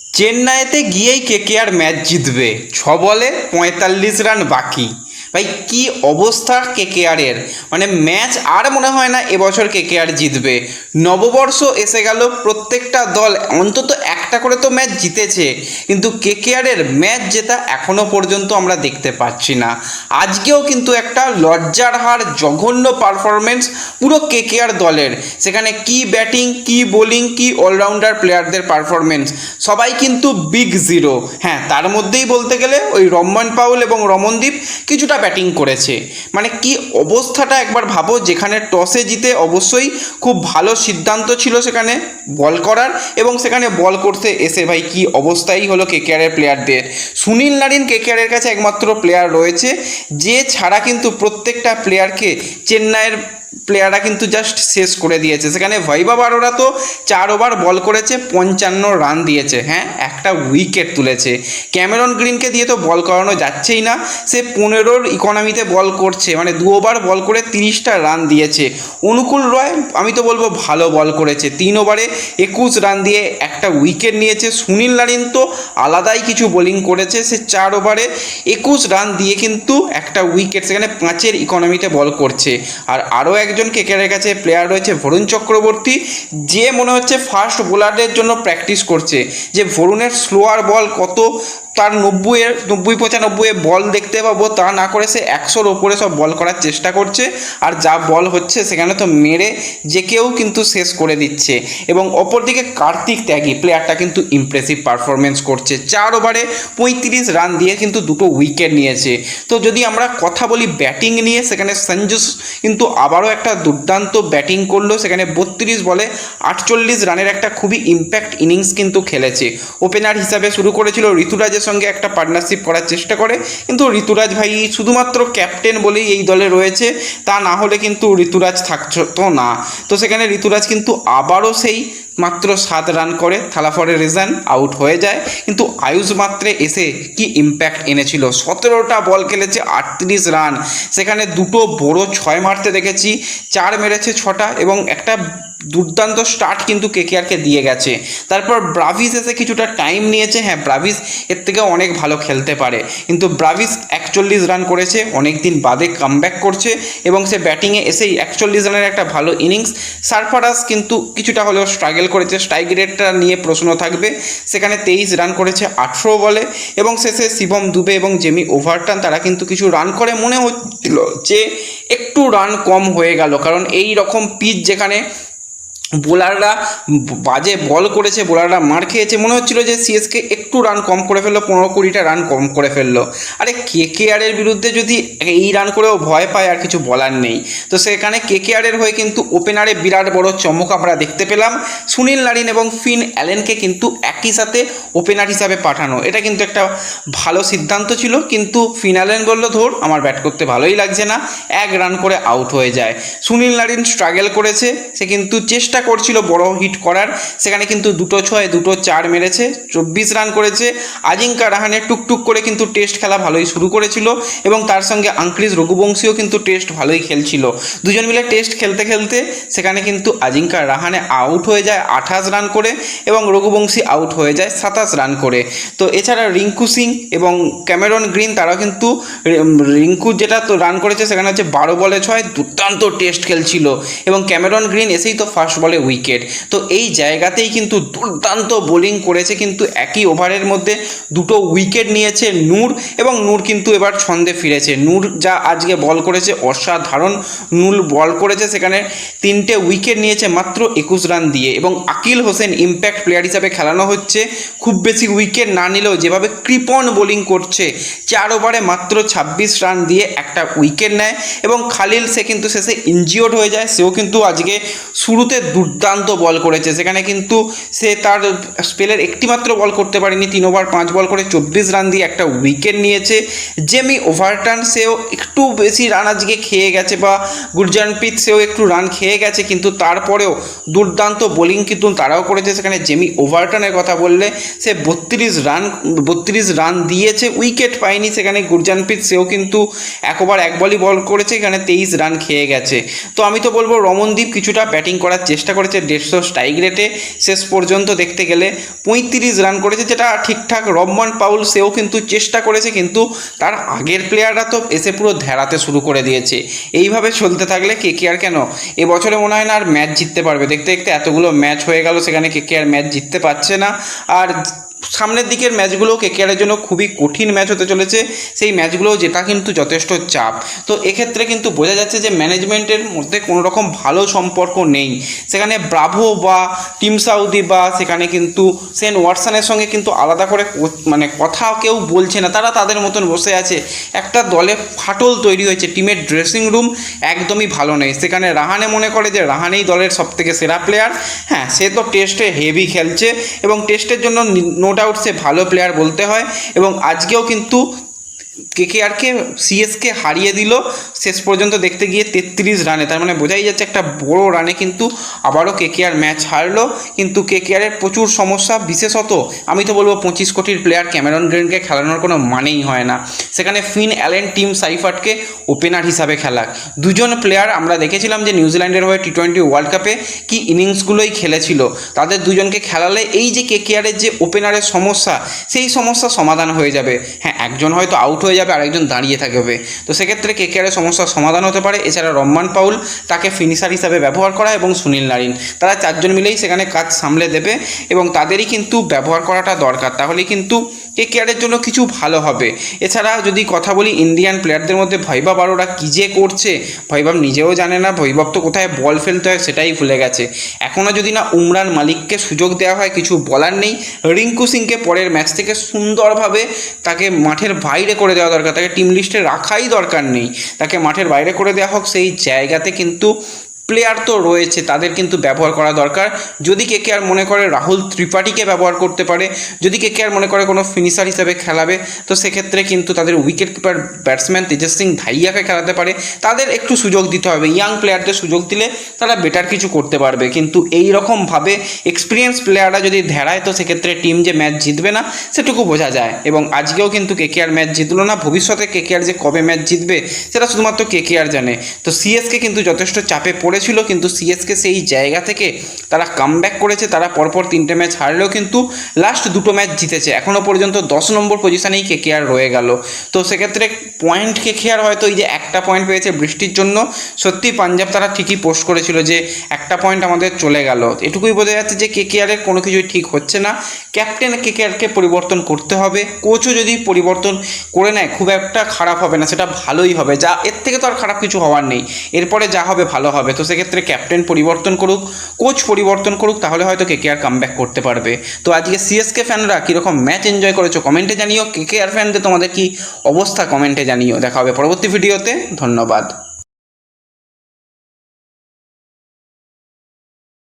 চেন্নাইতে গিয়েই KKR match জিতবে, 6 বলে 45 রান বাকি। ভাই কি অবস্থা কেকেআরের, মানে ম্যাচ আর মনে হয় না এবছর কেকেআর জিতবে। নববর্ষ এসে গেল, প্রত্যেকটা দল অন্তত একটা করে তো ম্যাচ জিতেছে, কিন্তু কেকেআরের ম্যাচ জেতা এখনো পর্যন্ত আমরা দেখতে পাচ্ছি না। আজকেও কিন্তু একটা লজ্জার হার, জঘন্য পারফরমেন্স পুরো কেকেআর দলের। সেখানে কি ব্যাটিং, কি বোলিং, কি অলরাউন্ডার প্লেয়ারদের পারফরমেন্স, সবাই কিন্তু বিগ জিরো। হ্যাঁ, তার মধ্যেই বলতে গেলে ওই রমন পাউল এবং রমনদীপ কিছুটা ব্যাটিং করেছে। মানে কি অবস্থাটা একবার ভাবো, যেখানে টসে জিতে অবশ্যই খুব ভালো সিদ্ধান্ত ছিল সেখানে বল করার, এবং সেখানে বল করতে এসে ভাই কি অবস্থাই হলো কেকেআরের প্লেয়ারদের। সুনীল নারিন কেকেআরের কাছে একমাত্র প্লেয়ার রয়েছে যে ছাড়া কিন্তু প্রত্যেকটা প্লেয়ারকে চেন্নাইয়ের প্লেয়াররা কিন্তু জাস্ট শেষ করে দিয়েছে। সেখানে বৈভব অরোরা তো 4 ওভার বল করেছে, 55 রান দিয়েছে, হ্যাঁ একটা উইকেট তুলেছে। ক্যামেরন গ্রিনকে দিয়ে তো বল করানো যাচ্ছেই না, সে 15 ইকোনমিতে বল করছে, মানে 2 ওভার বল করে 30টা রান দিয়েছে। অনুকূল রয় আমি তো বলবো ভালো বল করেছে, 3 ওভারে 21 রান দিয়ে একটা উইকেট নিয়েছে। সুনীল নারিন তো আলাদাই কিছু বোলিং করেছে, সে 4 ওভারে 21 রান দিয়ে কিন্তু একটা উইকেট, সেখানে 5 ইকোনমিতে বল করছে। আর আরও একজন কেকেআরের কাছে প্লেয়ার রয়েছে বরুণ চক্রবর্তী, যে মনে হচ্ছে ফাস্ট বোলারদের জন্য প্র্যাকটিস করছে, যে বরুণের স্লোয়ার বল কত তার 90-95 বল দেখতে পাবো, তা না করে সে 100-র ওপরে সব বল করার চেষ্টা করছে। আর যা বল হচ্ছে সেখানে তো মেরে যে কেউ কিন্তু শেষ করে দিচ্ছে। এবং অপরদিকে কার্তিক ত্যাগী প্লেয়ারটা কিন্তু ইমপ্রেসিভ পারফরমেন্স করছে, 4 ওভারে 35 রান দিয়ে কিন্তু 2টো উইকেট নিয়েছে। তো যদি আমরা কথা বলি ব্যাটিং নিয়ে, সেখানে সঞ্জু কিন্তু আবারও একটা দুর্দান্ত ব্যাটিং করলো, সেখানে 32 বলে 48 রানের একটা খুবই ইম্প্যাক্ট ইনিংস কিন্তু খেলেছে। ওপেনার হিসাবে শুরু করেছিল ঋতুরাজের সঙ্গে একটা পার্টনারশিপ করার চেষ্টা করে, কিন্তু ঋতুরাজ ভাই শুধুমাত্র ক্যাপ্টেন বলেই এই দলে রয়েছে, তা না হলে কিন্তু ঋতুরাজ থাকতো না। তো সেখানে ঋতুরাজ কিন্তু আবারও সেই মাত্র 7 রান করে থালাফরে রেজান আউট হয়ে যায়। কিন্তু আয়ুষ মাত্রে এসে কি ইম্প্যাক্ট এনেছিল, 17টা বল খেলেছে 38 রান, সেখানে 2টো বড় 6 মারতে দেখেছি, 4 মেরেছে 6টা, এবং একটা দুর্দান্ত স্টার্ট কিন্তু কেকেআরকে দিয়ে গেছে। তারপর ব্রাভিস এসে কিছুটা টাইম নিয়েছে, হ্যাঁ ব্রাভিস এর থেকে অনেক ভালো খেলতে পারে, কিন্তু ব্রাভিস 41 রান করেছে, অনেক দিন বাদে কামব্যাক করছে, এবং সে ব্যাটিংয়ে এসেই 41 রানের একটা ভালো ইনিংস। সারফারাজ কিন্তু কিছুটা হলেও স্ট্রাগল করেছে, স্ট্রাইক রেটটা নিয়ে প্রশ্ন থাকবে, সেখানে 23 রান করেছে 18 বলে। এবং শেষে শিবম দুবে এবং জেমি ওভারটন তারা কিন্তু কিছু রান করে, মনে হচ্ছিল যে একটু রান কম হয়ে গেল, কারণ এই রকম পিচ যেখানে বোলাররা বাজে বল করেছে, বোলাররা মার খেয়েছে, মনে হচ্ছিল যে সিএসকে একটু রান কম করে ফেললো, 15-20টা রান কম করে ফেললো। আরে কেকেআরের বিরুদ্ধে যদি এই রান করেও ভয় পায় আর কিছু বলার নেই। তো সেখানে কেকেআরের হয়ে কিন্তু ওপেনারে বিরাট বড় চমক আমরা দেখতে পেলাম, সুনীল নারিন এবং ফিন অ্যালেনকে কিন্তু একই সাথে ওপেনার হিসাবে পাঠানো, এটা কিন্তু একটা ভালো সিদ্ধান্ত ছিল। কিন্তু ফিন অ্যালেন বলল ধর আমার ব্যাট করতে ভালোই লাগছে না, 1 রান করে আউট হয়ে যায়। সুনীল নারিন স্ট্রাগল করেছে, সে কিন্তু চেষ্টা করছিল বড় হিট করার, সেখানে কিন্তু 2টো 6 2টো 4 মেরেছে, 24 রান করেছে। আজিঙ্কা রাহানে টুকটুক করে কিন্তু টেস্ট খেলা ভালোই শুরু করেছিল, এবং তার সঙ্গে আঙ্ক্রিজ রঘুবংশীও কিন্তু টেস্ট ভালোই খেলছিল। দুজন মিলে টেস্ট খেলতে খেলতে সেখানে কিন্তু আজিঙ্কা রাহানে আউট হয়ে যায় 28 রান করে, এবং রঘুবংশী আউট হয়ে যায় 27 রান করে। তো এছাড়া রিঙ্কু সিং এবং ক্যামেরন গ্রিন তারাও কিন্তু, রিঙ্কু যেটা তো রান করেছে সেখানে হচ্ছে 12 বলে 6, দুর্দান্ত টেস্ট খেলছিল, এবং ক্যামেরন গ্রিন এসেই তো ফার্স্ট বলে উইকেট। তো এই জায়গাতেই কিন্তু দুর্দান্ত বোলিং করেছে, কিন্তু একই ওভারের মধ্যে 2টো উইকেট নিয়েছে নূর, এবং নূর কিন্তু এবার ছন্দে ফিরেছে। নূর যা আজকে বল করেছে অসাধারণ, নূর বল করেছে, সেখানে 3টে উইকেট নিয়েছে মাত্র 21 রান দিয়ে। এবং আকিল হোসেন ইম্প্যাক্ট প্লেয়ার হিসাবে খেলানো হচ্ছে, খুব বেশি উইকেট না নিলেও যেভাবে কৃপণ বোলিং করছে, 4 ওভারে মাত্র 26 রান দিয়ে একটা উইকেট নেয়। এবং খালিল সে কিন্তু শেষে ইনজিওর্ড হয়ে যায়, সেও কিন্তু আজকে শুরুতে দুর্দান্ত বল করেছে, সেখানে কিন্তু সে তার স্পেলের একটিমাত্র বল করতে পারেনি, 3 ওভার 5 বল করে 24 রান দিয়ে একটা উইকেট নিয়েছে। জেমি ওভারটন সেও একটু বেশি রান আজকে খেয়ে গেছে, বা গুরজানপ্রীত সেও একটু রান খেয়ে গেছে, কিন্তু তারপরেও দুর্দান্ত বোলিং কিন্তু তারাও করেছে। সেখানে জেমি ওভারটনের কথা বললে সে 32 রান দিয়েছে, উইকেট পায়নি। সেখানে গুরজানপ্রীত সেও কিন্তু 1 ওভার 1 বলই বল করেছে, এখানে 23 রান খেয়ে গেছে। তো আমি তো বলবো রমনদীপ কিছুটা ব্যাটিং করার চেষ্টা চেষ্টা করেছে 150 স্ট্রাইক রেটে, শেষ পর্যন্ত দেখতে গেলে 35 রান করেছে, যেটা ঠিকঠাক। রহমান পাউল সেও কিন্তু চেষ্টা করেছে, কিন্তু তার আগের প্লেয়াররা তো এসে পুরো ধেরাতে শুরু করে দিয়েছে। এইভাবে চলতে থাকলে কেকেআর কেন এবছরে মনে হয় না আর ম্যাচ জিততে পারবে। দেখতে দেখতে এতগুলো ম্যাচ হয়ে গেল, সেখানে কেকেআর ম্যাচ জিততে পারছে না। আর সামনের দিকের ম্যাচগুলো কেকেআরের জন্য খুবই কঠিন ম্যাচ হতে চলেছে, সেই ম্যাচগুলো যেটা কিন্তু যথেষ্ট চাপ। তো এক্ষেত্রে কিন্তু বোঝা যাচ্ছে যে ম্যানেজমেন্টের মধ্যে কোনো রকম ভালো সম্পর্ক নেই। সেখানে ব্রাভো বা টিম সাউদি বা সেখানে কিন্তু শেন ওয়াটসনের সঙ্গে কিন্তু আলাদা করে মানে কথা কেউ বলছে না, তারা তাদের মতন বসে আছে। একটা দলে ফাটল তৈরি হয়েছে, টিমের ড্রেসিং রুম একদমই ভালো নেই। সেখানে রাহানে মনে করে যে রাহানেই দলের সবথেকে সেরা প্লেয়ার। হ্যাঁ, সে তো টেস্টে হেভি খেলছে এবং টেস্টের জন্য নো ডাউট সে ভালো প্লেয়ার বলতে হয়। এবং আজকেও কিন্তু কেকেআরকে সিএসকে হারিয়ে দিল শেষ পর্যন্ত দেখতে গিয়ে 33 রানে। তার মানে বোঝাই যাচ্ছে একটা বড় রানে কিন্তু আবারও কেকেআর ম্যাচ হারলো। কিন্তু কেকেআরের প্রচুর সমস্যা, বিশেষত আমি তো বলবো 25 কোটির প্লেয়ার ক্যামেরন গ্রিনকে খেলানোর কোনো মানেই হয় না। সেখানে ফিন অ্যালেন, টিম সাইফার্টকে ওপেনার হিসাবে খেলাক। দুজন প্লেয়ার আমরা দেখেছিলাম যে নিউজিল্যান্ডের হয়ে টি20 ওয়ার্ল্ড কাপে কি ইনিংসগুলোই খেলেছিল, তাদের দুজনকে খেলালে এই যে কেকেআরের যে ওপেনারের সমস্যা, সেই সমস্যা সমাধান হয়ে যাবে। হ্যাঁ, একজন হয়তো আউট হয়ে যাবে, আরেকজন দাঁড়িয়ে থাকবে, তো সেক্ষেত্রে কেকেআরের সমস্যার সমাধান হতে পারে। এছাড়া রহমান পাউল, তাকে ফিনিশার হিসাবে ব্যবহার করা, এবং সুনীল নারিন, তারা চারজন মিলেই সেখানে কাজ সামলে দেবে এবং তাদেরই কিন্তু ব্যবহার করাটা দরকার, তাহলেই কিন্তু কেকেআরের জন্য কিছু ভালো হবে। এছাড়া যদি কথা বলি ইন্ডিয়ান প্লেয়ারদের মধ্যে ভৈভব আরোরা কী যে করছে, ভৈভব নিজেও জানে না। ভৈভব তো কোথায় বল ফেলতে হয় সেটাই ভুলে গেছে। এখনও যদি না উমরান মালিককে সুযোগ দেওয়া হয়, কিছু বলার নেই। রিঙ্কু সিংকে পরের ম্যাচ থেকে সুন্দরভাবে তাকে মাঠের বাইরে করে দেওয়া দরকার, তাকে টিম লিস্টে রাখাই দরকার নেই, তাকে মাঠের বাইরে করে দেওয়া হোক। সেই জায়গাতে কিন্তু প্লেয়ার তো রয়েছে, তাদের কিন্তু ব্যবহার করা দরকার। যদি কেকেআর মনে করে রাহুল ত্রিপাঠীকে ব্যবহার করতে পারে, যদি কেকেআর মনে করে কোনো ফিনিশার হিসেবে খেলাবে, তো সেক্ষেত্রে কিন্তু তাদের wicket keeper batsman Tejas Singh ধাইয়াকে খেলাতে পারে। তাদের একটু সুযোগ দিতে হবে, ইয়াং প্লেয়ারদের সুযোগ দিলে তারা বেটার কিছু করতে পারবে। কিন্তু এই রকমভাবে এক্সপিরিয়েন্স প্লেয়াররা যদি ধেরায়, তো সেক্ষেত্রে টিম যে ম্যাচ জিতবে না সেটুকু বোঝা যায়। এবং আজকেও কিন্তু কেকেআর ম্যাচ জিতলো না। ভবিষ্যতে কেকেআর যে কবে ম্যাচ জিতবে সেটা শুধুমাত্র কেকেআর জানে। তো সিএসকে কিন্তু যথেষ্ট চাপে পড়েছিল, কিন্তু সিএসকে সেই জায়গা থেকে তারা কামব্যাক করেছে। তারা পরপর 3টে ম্যাচ হারলেও কিন্তু লাস্ট 2টো ম্যাচ জিতেছে। এখনও পর্যন্ত 10 নম্বর পজিশনেই কেকেআর রয়ে গেল। তো সেক্ষেত্রে পয়েন্ট কেকেআর হয়তো এই যে একটা পয়েন্ট পেয়েছে বৃষ্টির জন্য, সত্যি পাঞ্জাব তারা ঠিকই পোস্ট করেছিল যে একটা পয়েন্ট আমাদের চলে গেল। এটুকুই বোঝা যাচ্ছে যে কেকেআরের কোনো কিছুই ঠিক হচ্ছে না। ক্যাপ্টেন কেকেআরকে পরিবর্তন করতে হবে, কোচও যদি পরিবর্তন করে নেয় খুব একটা খারাপ হবে না, সেটা ভালোই হবে। যা এর থেকে তো আর খারাপ কিছু হওয়ার নেই, এরপরে যা হবে ভালো হবে। তো সেক্ষেত্রে ক্যাপ্টেন পরিবর্তন করুক, কোচ পরিবর্তন করুক, তাহলে হয়তো কেকেআর কামব্যাক করতে পারবে। তো আজকে সিএসকে ফ্যানরা কীরকম ম্যাচ এনজয় করেছো কমেন্টে জানিও। কেকেআর ফ্যানদের তোমাদের কি অবস্থা কমেন্টে জানিও। দেখা হবে পরবর্তী ভিডিওতে। ধন্যবাদ।